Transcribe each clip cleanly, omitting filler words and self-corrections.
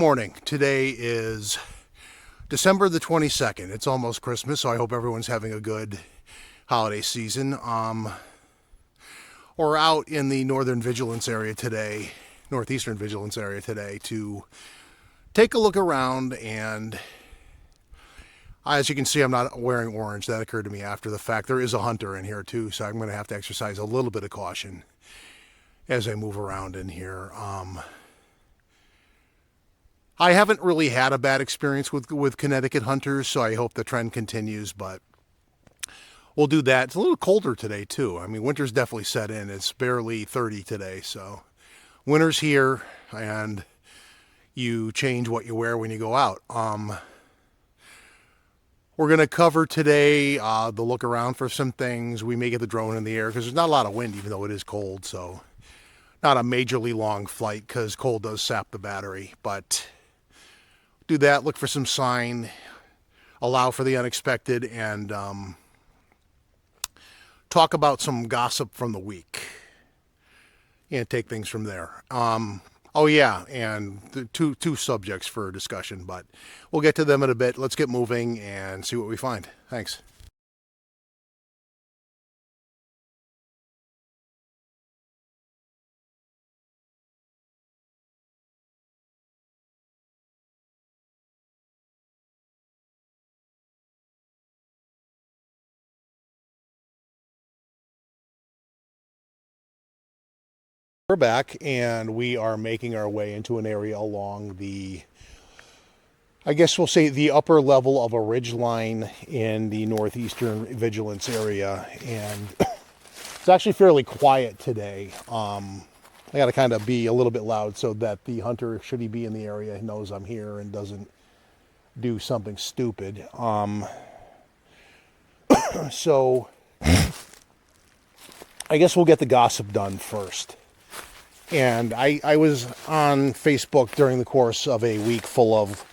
Morning. Today is December the 22nd. It's almost Christmas, so I hope everyone's having a good holiday season. We're out in the northern vigilance area today, northeastern vigilance area today, to take a look around. And as you can see, I'm not wearing orange. That occurred to me after the fact. There is a hunter in here too, so I'm going to have to exercise a little bit of caution as I move around in here. I haven't really had a bad experience with Connecticut hunters, so I hope the trend continues, but we'll do that. It's a little colder today, too. I mean, winter's definitely set in. It's barely 30 today, so winter's here, and you change what you wear when you go out. We're going to cover today the look around for some things. We may get the drone in the air because there's not a lot of wind, even though it is cold, so not a majorly long flight because cold does sap the battery, but do that, look for some sign, allow for the unexpected, and talk about some gossip from the week and take things from there. Oh yeah, and the two subjects for discussion, but we'll get to them in a bit. Let's get moving and see what we find. Thanks. We're back, and we are making our way into an area along the, I guess we'll say, the upper level of a ridge line in the northeastern vigilance area, and it's actually fairly quiet today. I got to kind of be a little bit loud so that the hunter, should he be in the area, knows I'm here and doesn't do something stupid. So I guess we'll get the gossip done first. And I was on Facebook during the course of a week full of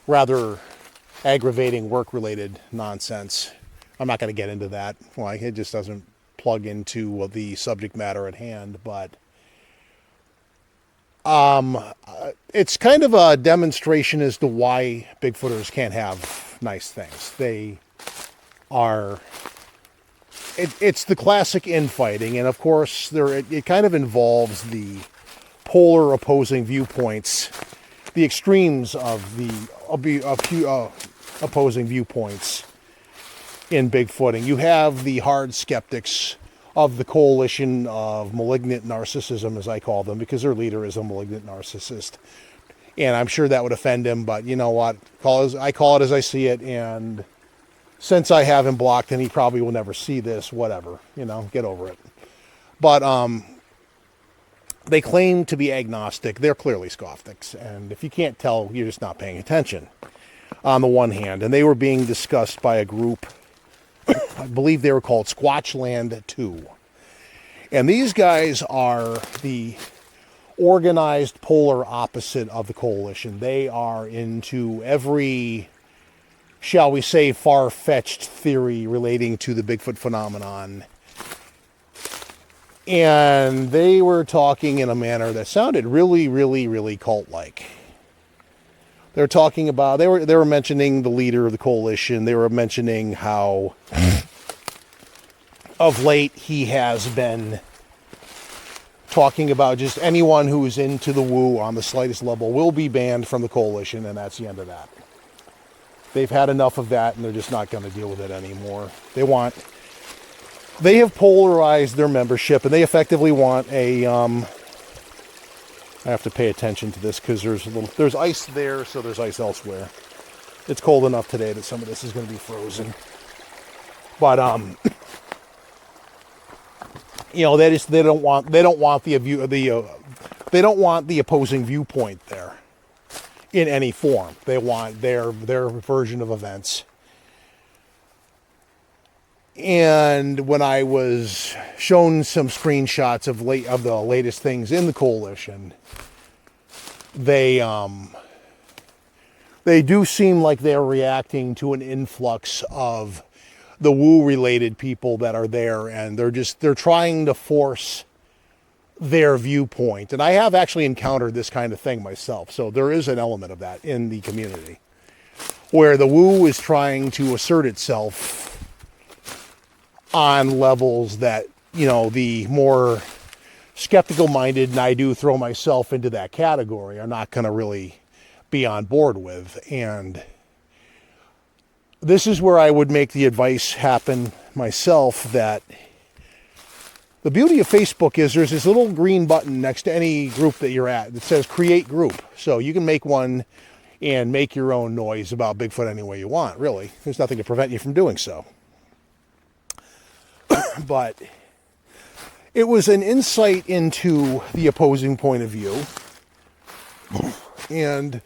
rather aggravating work-related nonsense. I'm not going to get into that. Well, it just doesn't plug into the subject matter at hand. But it's kind of a demonstration as to why Bigfooters can't have nice things. They are... It's the classic infighting, and of course, it kind of involves the polar opposing viewpoints, the extremes of the opposing viewpoints in Bigfooting. You have the hard skeptics of the coalition of malignant narcissism, as I call them, because their leader is a malignant narcissist. And I'm sure that would offend him, but you know what? I call it as I see it, and since I have him blocked and he probably will never see this, whatever, get over it. But they claim to be agnostic. They're clearly skeptics. And if you can't tell, you're just not paying attention on the one hand. And they were being discussed by a group, I believe they were called Squatchland 2. And these guys are the organized polar opposite of the coalition. They are into every, shall we say, far-fetched theory relating to the Bigfoot phenomenon. And they were talking in a manner that sounded really, really, really cult-like. They were talking about, they were mentioning the leader of the coalition. They were mentioning how of late he has been talking about just anyone who is into the woo on the slightest level will be banned from the coalition, and that's the end of that. They've had enough of that, and they're just not going to deal with it anymore. They have polarized their membership, and they effectively want a, I have to pay attention to this because there's ice there, so there's ice elsewhere. It's cold enough today that some of this is going to be frozen. But, they don't want the opposing viewpoint there in any form. They want their version of events. And when I was shown some screenshots of the latest things in the coalition, they do seem like they're reacting to an influx of the woo related people that are there, and they're trying to force their viewpoint. And I have actually encountered this kind of thing myself. So there is an element of that in the community where the woo is trying to assert itself on levels that, the more skeptical minded, and I do throw myself into that category, are not going to really be on board with. And this is where I would make the advice happen myself, that the beauty of Facebook is there's this little green button next to any group that you're at that says create group. So you can make one and make your own noise about Bigfoot any way you want, really. There's nothing to prevent you from doing so. But it was an insight into the opposing point of view. And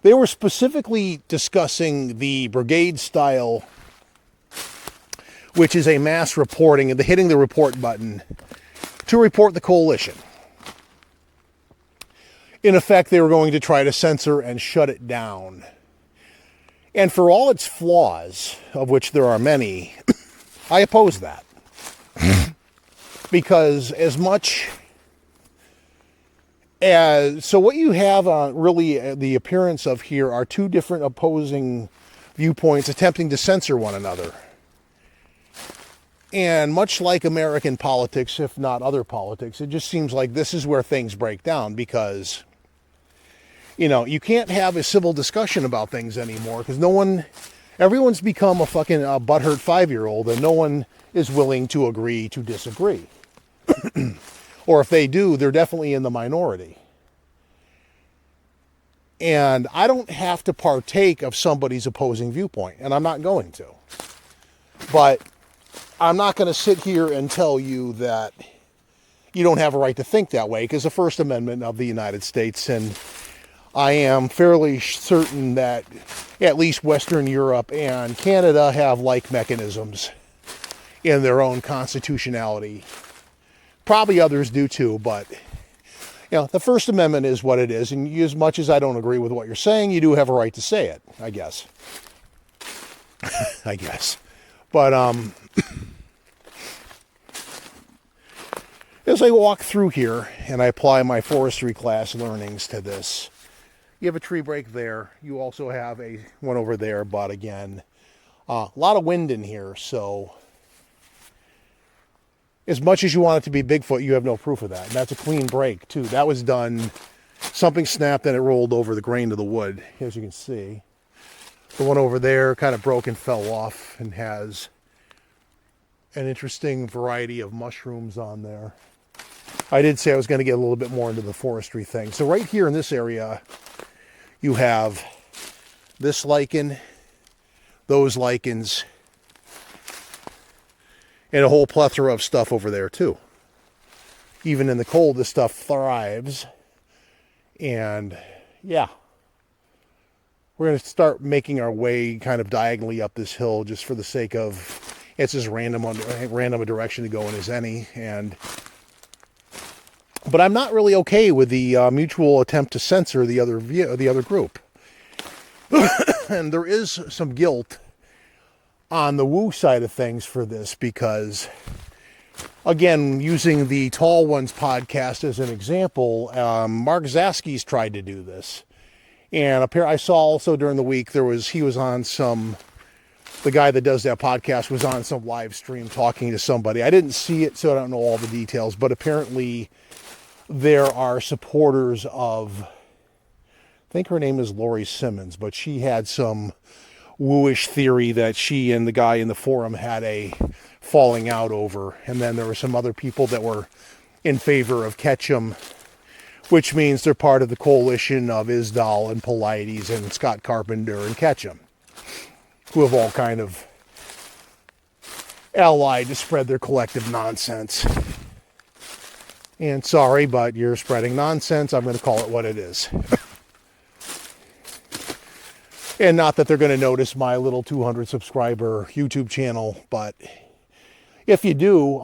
they were specifically discussing the brigade style, which is a mass reporting and hitting the report button to report the coalition. In effect, they were going to try to censor and shut it down. And for all its flaws, of which there are many, I oppose that. Because as much as... So what you have really the appearance of here are two different opposing viewpoints attempting to censor one another. And much like American politics, if not other politics, it just seems like this is where things break down, because, you can't have a civil discussion about things anymore because everyone's become a fucking butthurt 5-year-old, and no one is willing to agree to disagree. Or if they do, they're definitely in the minority. And I don't have to partake of somebody's opposing viewpoint, and I'm not going to. But I'm not going to sit here and tell you that you don't have a right to think that way, because the First Amendment of the United States, and I am fairly certain that at least Western Europe and Canada have like mechanisms in their own constitutionality. Probably others do too, but the First Amendment is what it is, and as much as I don't agree with what you're saying, you do have a right to say it, I guess. I guess. But as I walk through here and I apply my forestry class learnings to this, you have a tree break there. You also have one over there, but again, a lot of wind in here, so as much as you want it to be Bigfoot, you have no proof of that. And that's a clean break, too. That was done, something snapped and it rolled over the grain of the wood, as you can see. The one over there kind of broke and fell off and has an interesting variety of mushrooms on there. I did say I was going to get a little bit more into the forestry thing. So right here in this area, you have this lichen, those lichens, and a whole plethora of stuff over there too. Even in the cold, this stuff thrives. And yeah, we're going to start making our way kind of diagonally up this hill just for the sake of it's as random a direction to go in as any. But I'm not really okay with the mutual attempt to censor the other group. And there is some guilt on the woo side of things for this, because again, using the Tall Ones podcast as an example, Mark Zaskis tried to do this, and I saw also during the week the guy that does that podcast was on some live stream talking to somebody. I didn't see it, so I don't know all the details, but apparently there are supporters of, I think her name is Lori Simmons, but she had some wooish theory that she and the guy in the forum had a falling out over. And then there were some other people that were in favor of Ketchum, which means they're part of the coalition of Isdal and Paulides and Scott Carpenter and Ketchum, who have all kind of allied to spread their collective nonsense. And sorry, but you're spreading nonsense. I'm going to call it what it is. And not that they're going to notice my little 200 subscriber YouTube channel, but if you do,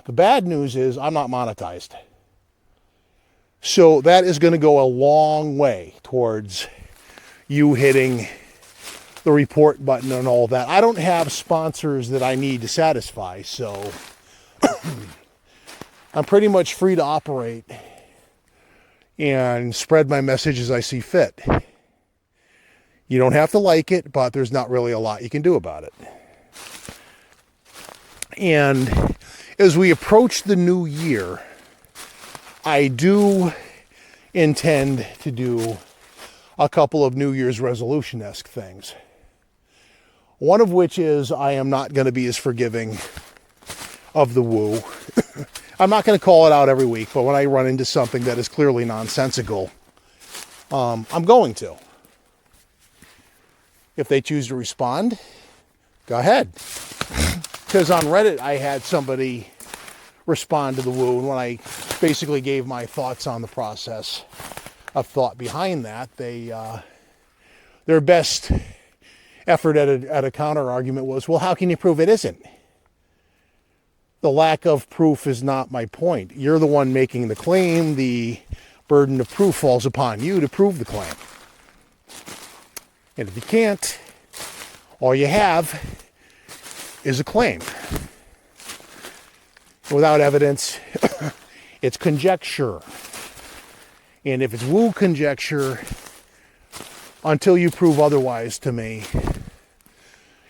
the bad news is I'm not monetized. So that is going to go a long way towards you hitting the report button and all that. I don't have sponsors that I need to satisfy, so I'm pretty much free to operate and spread my message as I see fit. You don't have to like it, but there's not really a lot you can do about it. And as we approach the new year, I do intend to do a couple of New Year's resolution-esque things. One of which is I am not going to be as forgiving of the woo. I'm not going to call it out every week, but when I run into something that is clearly nonsensical, I'm going to. If they choose to respond, go ahead. Because on Reddit, I had somebody respond to the woo, and when I basically gave my thoughts on the process of thought behind that, their best effort at a counter argument was, well, how can you prove it isn't? The lack of proof is not my point. You're the one making the claim. The burden of proof falls upon you to prove the claim. And if you can't, all you have is a claim. Without evidence, it's conjecture. And if it's woo conjecture, until you prove otherwise to me,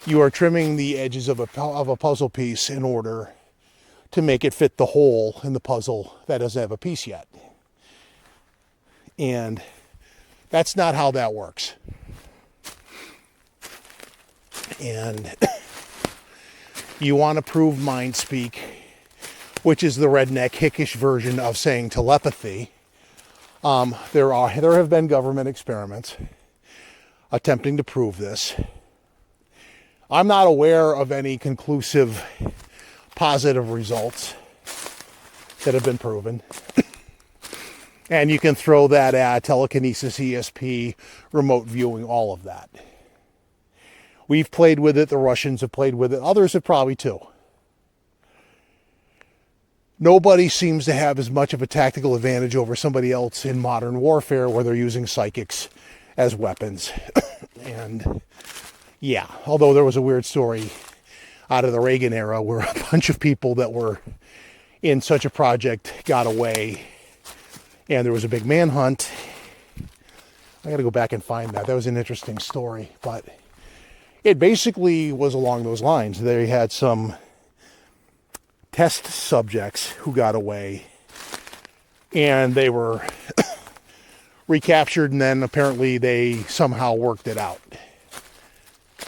you are trimming the edges of a puzzle piece in order to make it fit the hole in the puzzle that doesn't have a piece yet. And that's not how that works. And you want to prove mind speak, which is the redneck hickish version of saying telepathy. There have been government experiments attempting to prove this. I'm not aware of any conclusive positive results that have been proven. And you can throw that at telekinesis, ESP, remote viewing, all of that. We've played with it. The Russians have played with it. Others have probably too. Nobody seems to have as much of a tactical advantage over somebody else in modern warfare where they're using psychics as weapons. And yeah, although there was a weird story out of the Reagan era where a bunch of people that were in such a project got away and there was a big manhunt. I got to go back and find that. That was an interesting story, but it basically was along those lines. They had some test subjects who got away and they were recaptured, and then apparently they somehow worked it out,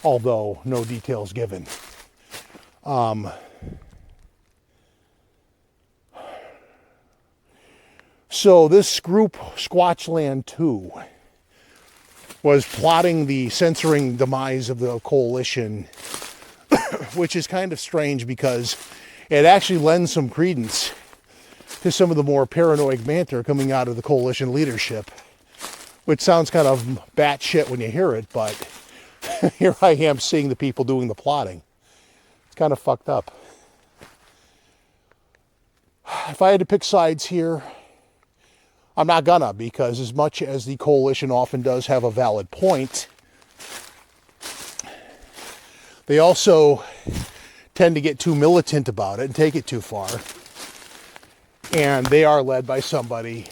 although no details given. So this group, Squatchland 2, was plotting the censoring demise of the coalition, which is kind of strange because it actually lends some credence to some of the more paranoid banter coming out of the coalition leadership, which sounds kind of batshit when you hear it, but here I am seeing the people doing the plotting. It's kind of fucked up. If I had to pick sides here, I'm not gonna, because as much as the coalition often does have a valid point, they also tend to get too militant about it and take it too far. And they are led by somebody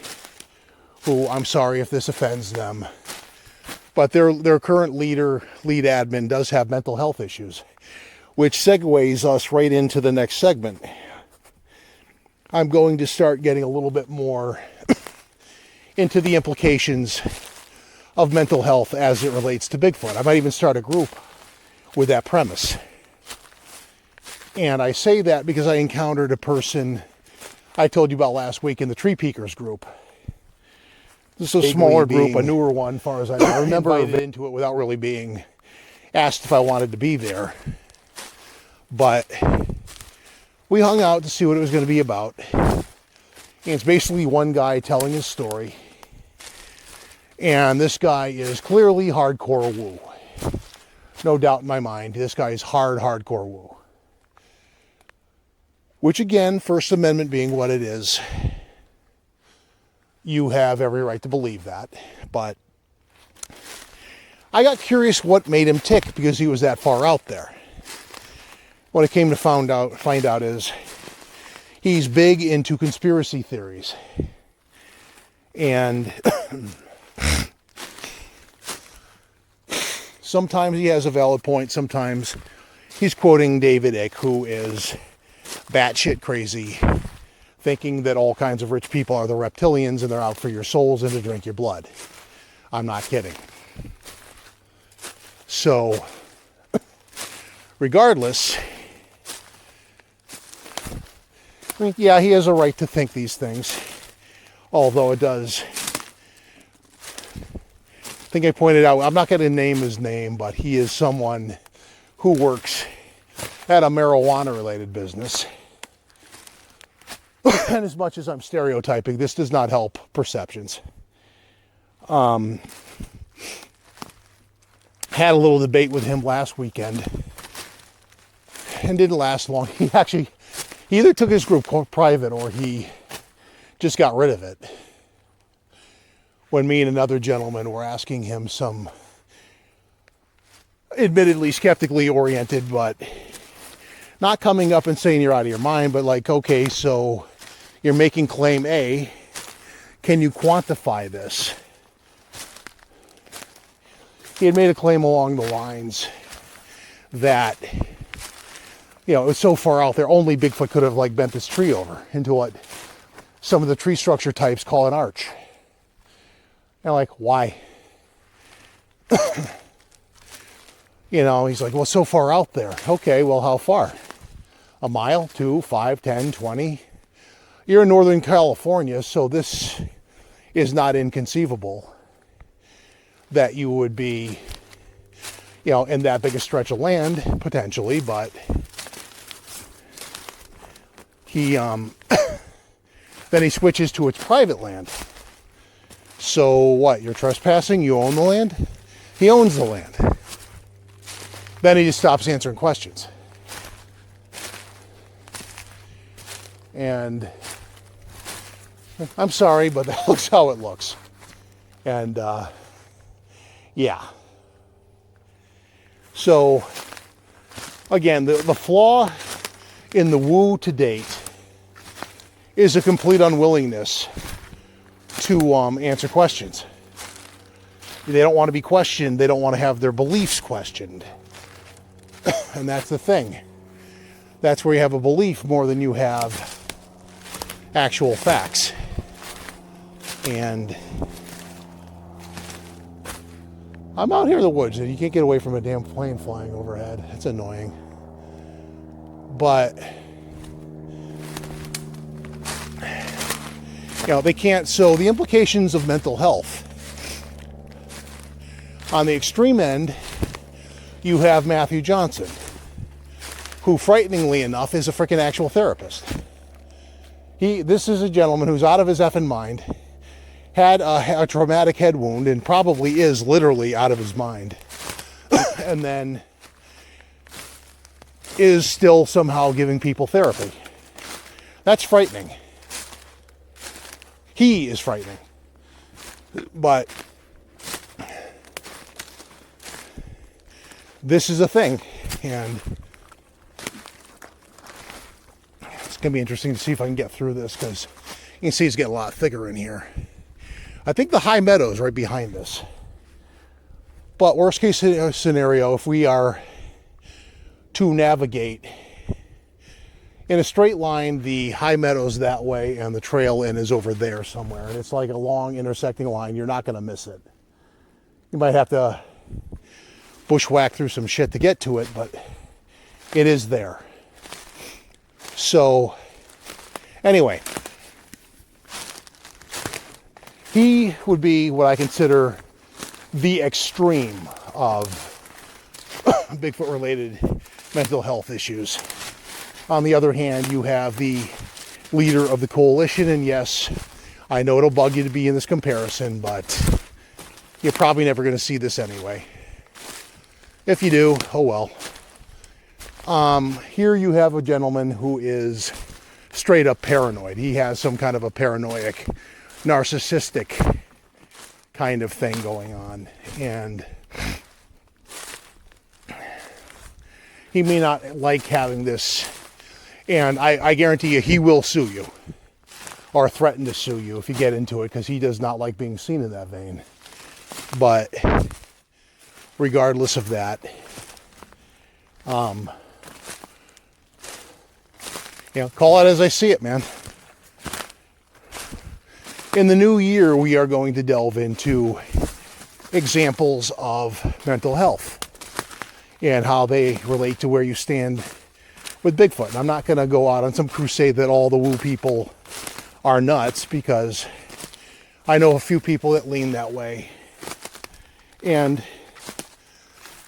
who, I'm sorry if this offends them, but their current lead admin does have mental health issues, which segues us right into the next segment. I'm going to start getting a little bit more into the implications of mental health as it relates to Bigfoot. I might even start a group with that premise. And I say that because I encountered a person I told you about last week in the Tree Peakers group. This is a smaller group, a newer one, as far as I know. I remember I invited into it without really being asked if I wanted to be there. But we hung out to see what it was going to be about. And it's basically one guy telling his story. And this guy is clearly hardcore woo. No doubt in my mind, this guy is hardcore woo. Which again, First Amendment being what it is, you have every right to believe that. But I got curious what made him tick, because he was that far out there. What I came to find out is He's big into conspiracy theories. And sometimes he has a valid point. Sometimes he's quoting David Icke, who is batshit crazy, thinking that all kinds of rich people are the reptilians and they're out for your souls and to drink your blood. I'm not kidding. So, regardless, I mean, yeah, he has a right to think these things, although it does. I think I pointed out, I'm not going to name his name, but he is someone who works at a marijuana-related business. And as much as I'm stereotyping, this does not help perceptions. Had a little debate with him last weekend and didn't last long. He either took his group private or he just got rid of it. When me and another gentleman were asking him some admittedly skeptically oriented, but not coming up and saying you're out of your mind, but like, okay, so you're making claim A. Can you quantify this? He had made a claim along the lines that, you know, it was so far out there, only Bigfoot could have like bent this tree over into what some of the tree structure types call an arch. And like, why? You know, he's like, well, so far out there. Okay, well, how far? A mile, 2, 5, 10, 20? You're in Northern California, so this is not inconceivable that you would be, you know, in that big a stretch of land, potentially, but he, then he switches to its private land. So what, you're trespassing, you own the land? He owns the land. Then he just stops answering questions. And I'm sorry, but that looks how it looks. And, yeah. So, again, the flaw in the woo to date is a complete unwillingness to answer questions. They don't want to be questioned. They don't want to have their beliefs questioned. And that's the thing. That's where you have a belief more than you have actual facts. And I'm out here in the woods, and you can't get away from a damn plane flying overhead. It's annoying. But, you know, they can't. So the implications of mental health. On the extreme end, you have Matthew Johnson, who, frighteningly enough, is a freaking actual therapist. This is a gentleman who's out of his effing mind, had a traumatic head wound, and probably is literally out of his mind, and then is still somehow giving people therapy. That's frightening. He is frightening. But this is a thing, and it's going to be interesting to see if I can get through this, because you can see it's getting a lot thicker in here. I think the high meadow's right behind this. But worst case scenario, if we are to navigate in a straight line, the high meadow's that way and the trail in is over there somewhere. And it's like a long intersecting line. You're not going to miss it. You might have to bushwhack through some shit to get to it, but it is there. So, anyway, he would be what I consider the extreme of Bigfoot-related mental health issues. On the other hand, you have the leader of the coalition, and yes, I know it'll bug you to be in this comparison, but you're probably never going to see this anyway. If you do, oh well. Here you have a gentleman who is straight up paranoid. He has some kind of a paranoid, narcissistic kind of thing going on, and he may not like having this And I guarantee you he will sue you or threaten to sue you if you get into it, because he does not like being seen in that vein. But regardless of that, call it as I see it, man. In the new year, we are going to delve into examples of mental health and how they relate to where you stand with Bigfoot. And I'm not going to go out on some crusade that all the woo people are nuts, because I know a few people that lean that way. And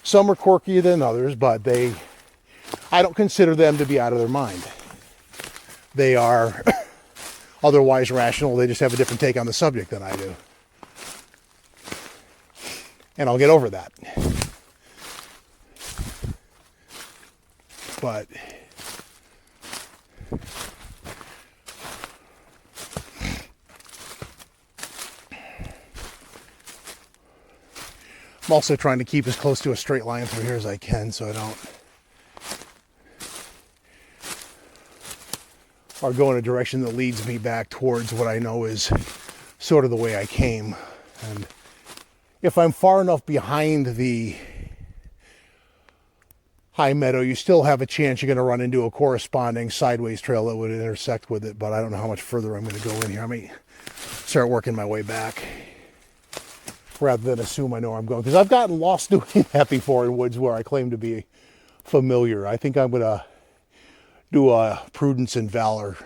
some are quirkier than others, but I don't consider them to be out of their mind. They are otherwise rational. They just have a different take on the subject than I do. And I'll get over that. But I'm also trying to keep as close to a straight line through here as I can, so I don't or go in a direction that leads me back towards what I know is sort of the way I came. And if I'm far enough behind the high meadow, you still have a chance you're going to run into a corresponding sideways trail that would intersect with it, but I don't know how much further I'm going to go in here. I may start working my way back rather than assume I know where I'm going, because I've gotten lost doing that before in woods where I claim to be familiar. I think I'm going to do a prudence and valor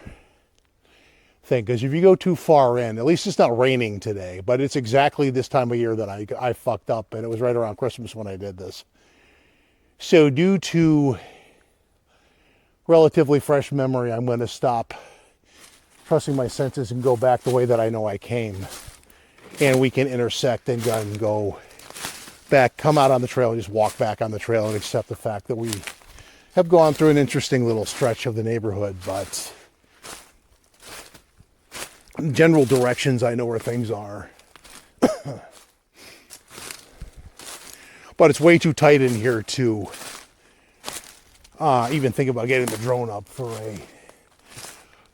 thing, because if you go too far in, at least it's not raining today, but it's exactly this time of year that I fucked up, and it was right around Christmas when I did this. So due to relatively fresh memory, I'm going to stop trusting my senses and go back the way that I know I came. And we can intersect and go back, come out on the trail, and just walk back on the trail and accept the fact that we have gone through an interesting little stretch of the neighborhood. But in general directions, I know where things are. But it's way too tight in here to even think about getting the drone up for a...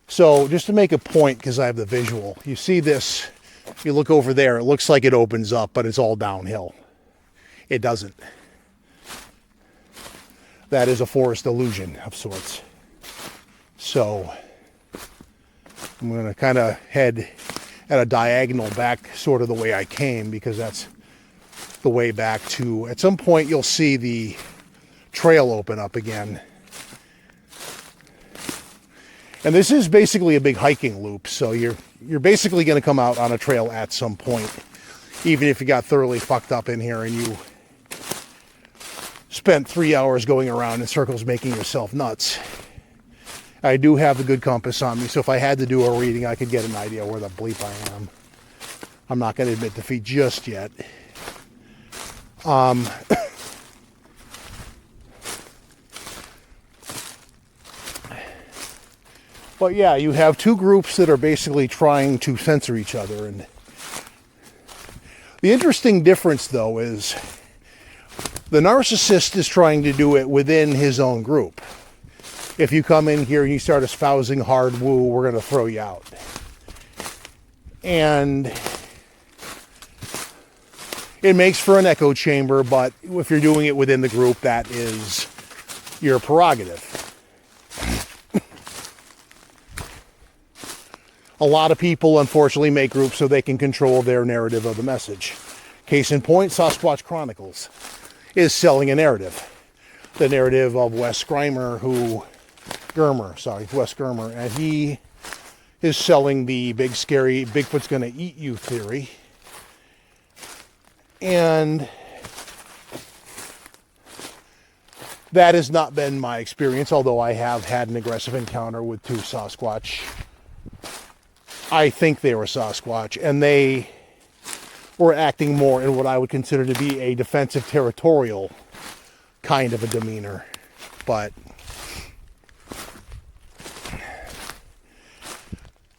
So just to make a point, because I have the visual, you see this, if you look over there, it looks like it opens up, but it's all downhill. It doesn't. That is a forest illusion of sorts. So I'm going to kind of head at a diagonal back sort of the way I came, because that's the way back to... At some point you'll see the trail open up again. And this is basically a big hiking loop, so you're basically going to come out on a trail at some point, even if you got thoroughly fucked up in here and you spent 3 hours going around in circles making yourself nuts. I do have the good compass on me, so if I had to do a reading, I could get an idea where the bleep I am. I'm not going to admit defeat just yet. But yeah, you have two groups that are basically trying to censor each other. And the interesting difference, though, is the narcissist is trying to do it within his own group. If you come in here and you start espousing hard woo, we're going to throw you out. And it makes for an echo chamber, but if you're doing it within the group, that is your prerogative. A lot of people, unfortunately, make groups so they can control their narrative of the message. Case in point, Sasquatch Chronicles is selling a narrative. The narrative of Wes Germer, and he is selling the big scary Bigfoot's gonna eat you theory. And that has not been my experience, although I have had an aggressive encounter with two Sasquatch. I think they were Sasquatch, and they were acting more in what I would consider to be a defensive, territorial kind of a demeanor. But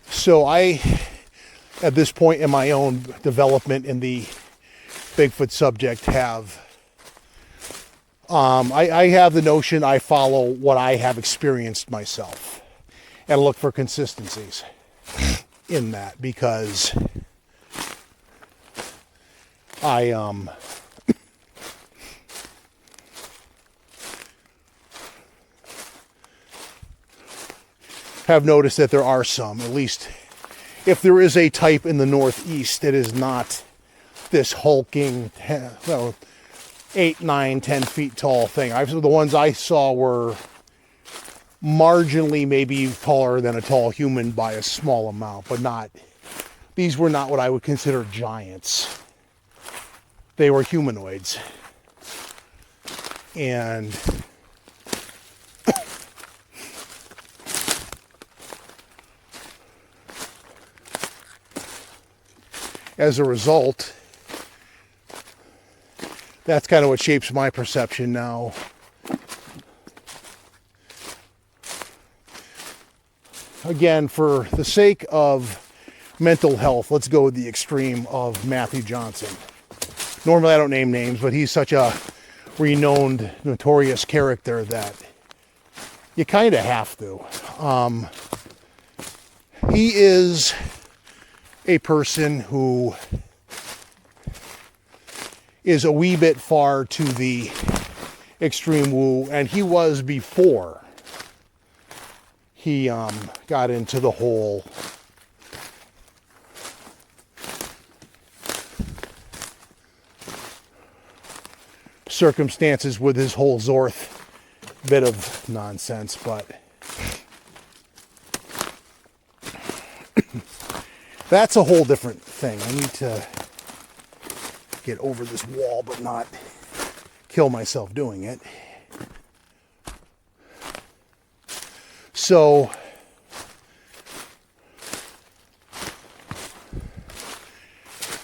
so I, at this point in my own development in the Bigfoot subject, have I have the notion I follow what I have experienced myself. and look for consistencies in that, because I have noticed that there are some, at least if there is a type in the Northeast that is not this hulking, 8, 9, 10 feet tall thing. The ones I saw were marginally maybe taller than a tall human by a small amount, but not, these were not what I would consider giants. They were humanoids. And as a result, that's kind of what shapes my perception now. Again, for the sake of mental health, let's go with the extreme of Matthew Johnson. Normally I don't name names, but he's such a renowned, notorious character that you kind of have to. He is a person who is a wee bit far to the extreme woo, and he was before he got into the whole circumstances with his whole Zorth bit of nonsense. But that's a whole different thing. I need to get over this wall but not kill myself doing it. So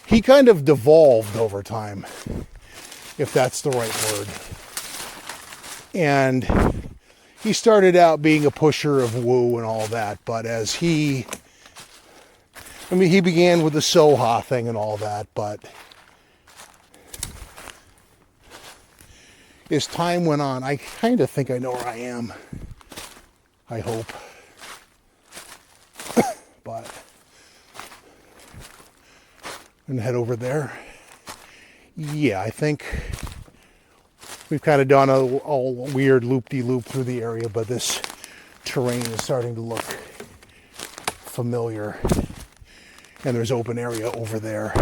he kind of devolved over time, if that's the right word. And he started out being a pusher of woo and all that, but as he began with the Soha thing and all that, but as time went on, I kind of think I know where I am. I hope. But I'm gonna head over there. Yeah, I think we've kind of done a weird loop-de-loop through the area, but this terrain is starting to look familiar. And there's open area over there.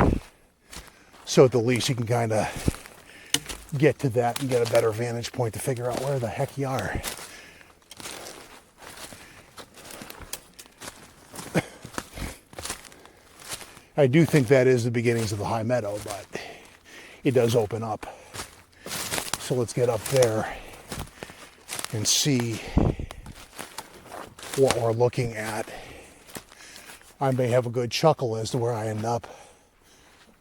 So at the least you can kind of get to that and get a better vantage point to figure out where the heck you are. I do think that is the beginnings of the high meadow, but it does open up. So let's get up there and see what we're looking at. I may have a good chuckle as to where I end up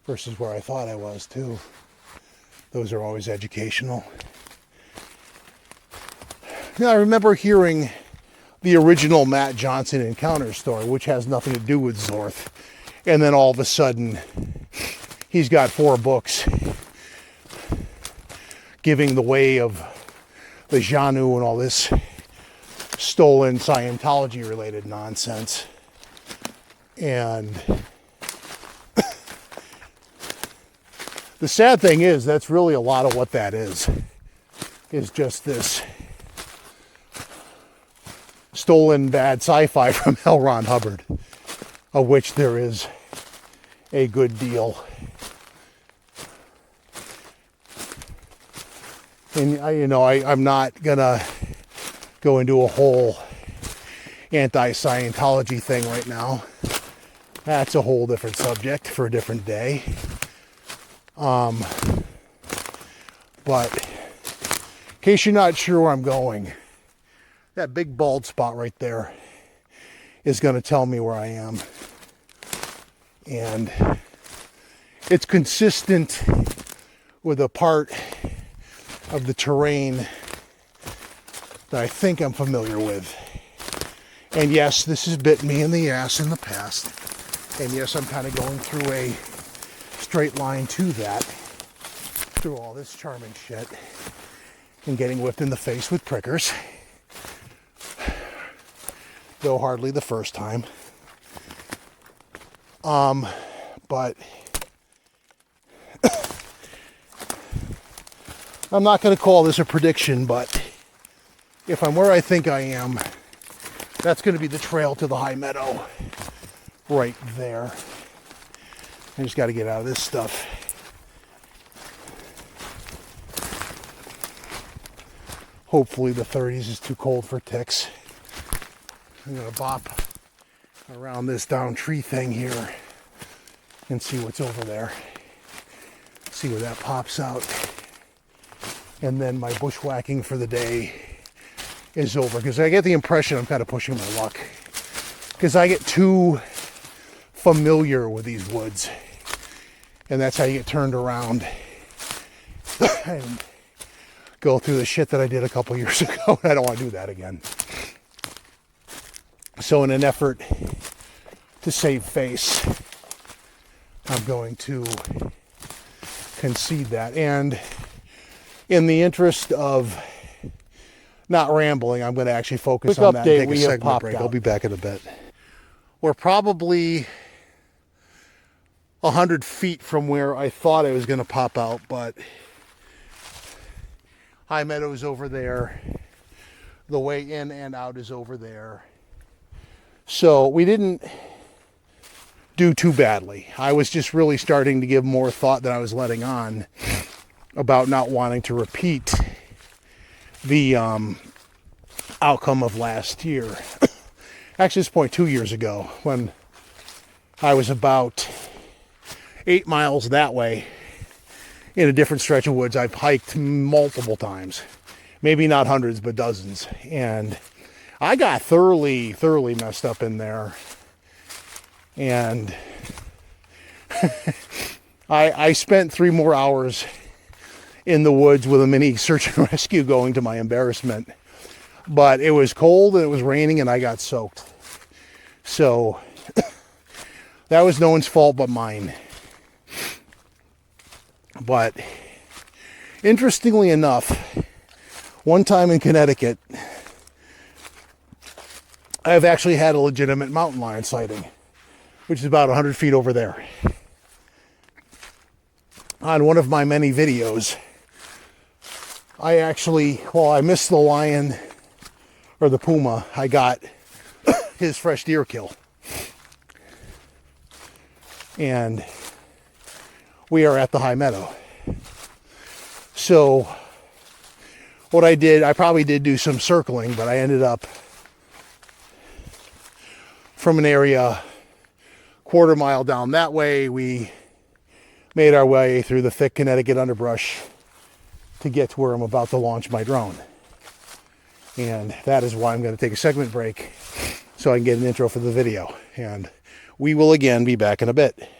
versus where I thought I was too. Those are always educational. Now, I remember hearing the original Matt Johnson encounter story, which has nothing to do with Zorth. And then all of a sudden, he's got 4 books giving the way of the Janu and all this stolen Scientology related nonsense. And the sad thing is, that's really a lot of what that is just this stolen bad sci-fi from L. Ron Hubbard, of which there is a good deal. And I'm not gonna go into a whole anti-Scientology thing right now. That's a whole different subject for a different day. But in case you're not sure where I'm going, that big bald spot right there is going to tell me where I am. And it's consistent with a part of the terrain that I think I'm familiar with. And yes, this has bit me in the ass in the past. And yes, I'm kind of going through a straight line to that, through all this charming shit, and getting whipped in the face with prickers. though hardly the first time. But I'm not going to call this a prediction, but if I'm where I think I am, that's going to be the trail to the high meadow right there. I just got to get out of this stuff. Hopefully the 30s is too cold for ticks. I'm going to bop around this down tree thing here and see what's over there. See where that pops out. And then my bushwhacking for the day is over, because I get the impression I'm kind of pushing my luck, because I get too familiar with these woods, and that's how you get turned around and go through the shit that I did a couple years ago. I don't want to do that again. So in an effort to save face, I'm going to concede that. And in the interest of not rambling, I'm going to actually focus on that and take a segment break. I'll be back in a bit. We're probably 100 feet from where I thought I was going to pop out, but high meadow is over there. The way in and out is over there. So we didn't do too badly. I was just really starting to give more thought than I was letting on about not wanting to repeat the outcome of last year. Actually, at this point, 2 years ago, when I was about 8 miles that way in a different stretch of woods. I've hiked multiple times, maybe not hundreds, but dozens. And I got thoroughly messed up in there. And I spent 3 more hours in the woods with a mini search and rescue going, to my embarrassment. But it was cold and it was raining and I got soaked. So that was no one's fault but mine. But interestingly enough, one time in Connecticut, I've actually had a legitimate mountain lion sighting, which is about 100 feet over there. On one of my many videos, I actually, while I missed the lion or the puma, I got his fresh deer kill. And we are at the high meadow. So what I did, I probably did do some circling, but I ended up from an area quarter mile down that way. We made our way through the thick Connecticut underbrush to get to where I'm about to launch my drone. And that is why I'm going to take a segment break so I can get an intro for the video. And we will again be back in a bit.